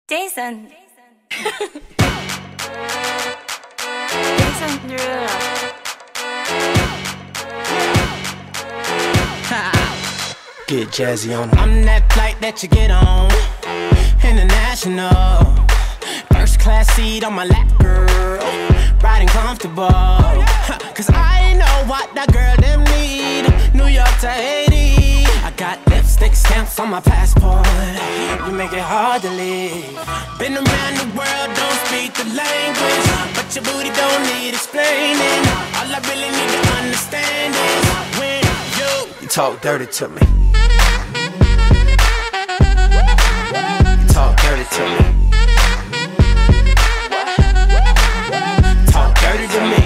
Jason. Jason Drew. Get jazzy on 'em. I'm that flight that you get on, international. First class seat on my lap, girl, riding comfortable. Cause I know what that girl them need. New York to Haiti, I got lipstick stamps on my passport. You make it hard to leave. Been around the world, don't speak the language, but your booty don't need explaining. All I really need to understand is when you talk dirty to me. Talk dirty to me. Talk dirty to me.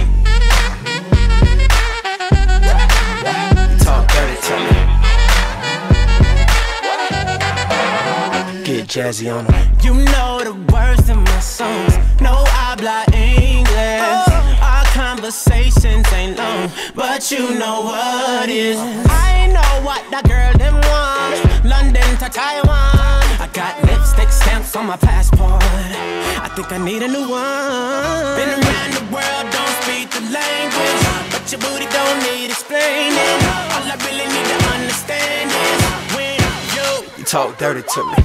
Talk dirty to me. Get jazzy on 'em. You know the words in my songs. No habla English. Our conversations ain't long, but you know what is. I know what that girl them want. London to Taiwan. I got lipstick stamps on my passport. I think I need a new one. Been around the world, don't speak the language, but your booty don't need explaining. All I really need to understand is when you talk dirty to me.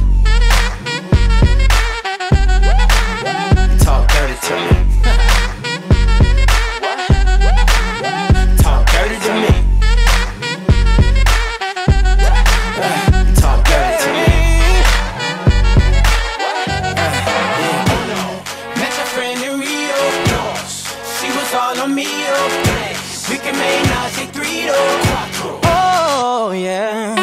Talk dirty to me. Talk dirty to me. Talk dirty to me. Met your friend in Rio. She was all on me. We can make now say 3 to 4. Oh yeah.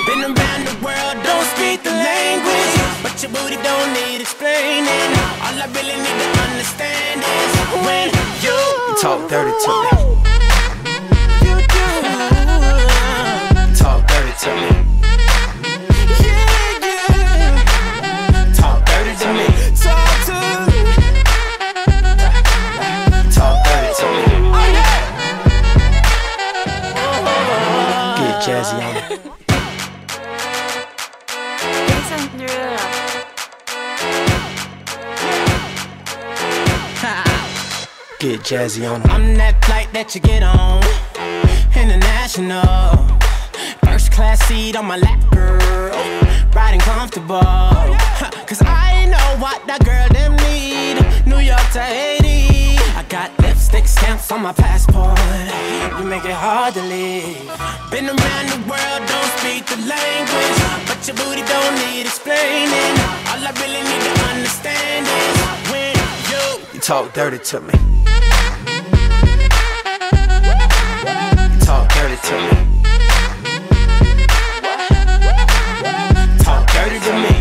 Been around the world, don't speak the language, but your booty don't need explaining. All I really need to understand is when you talk dirty to me. You do. Talk dirty to me. Yeah, yeah. Talk dirty to me. Talk to me. Talk dirty to me. Oh yeah. Get jazzy on it. Jason Drew. Get jazzy on 'em. I'm that flight that you get on, international. First class seat on my lap, girl, riding comfortable. Cause I know what that girl them need. New York to Haiti, I got lipstick stamps on my passport. You make it hard to leave. Been around the world, don't speak the language, but your booty don't need explaining. All I really need to understand is when you talk dirty to me. Talk dirty to me. Talk dirty to me.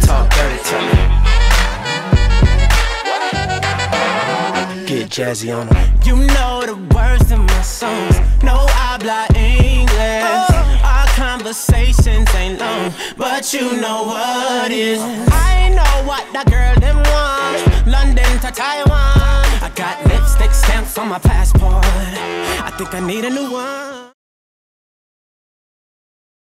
Talk dirty to me. Get jazzy on 'em. You know the words in my songs. No habla English. Our conversations ain't long, but you know what is. I know what that girl them want. London to Taiwan. I got lipstick stamps on my passport. I think I need a new one.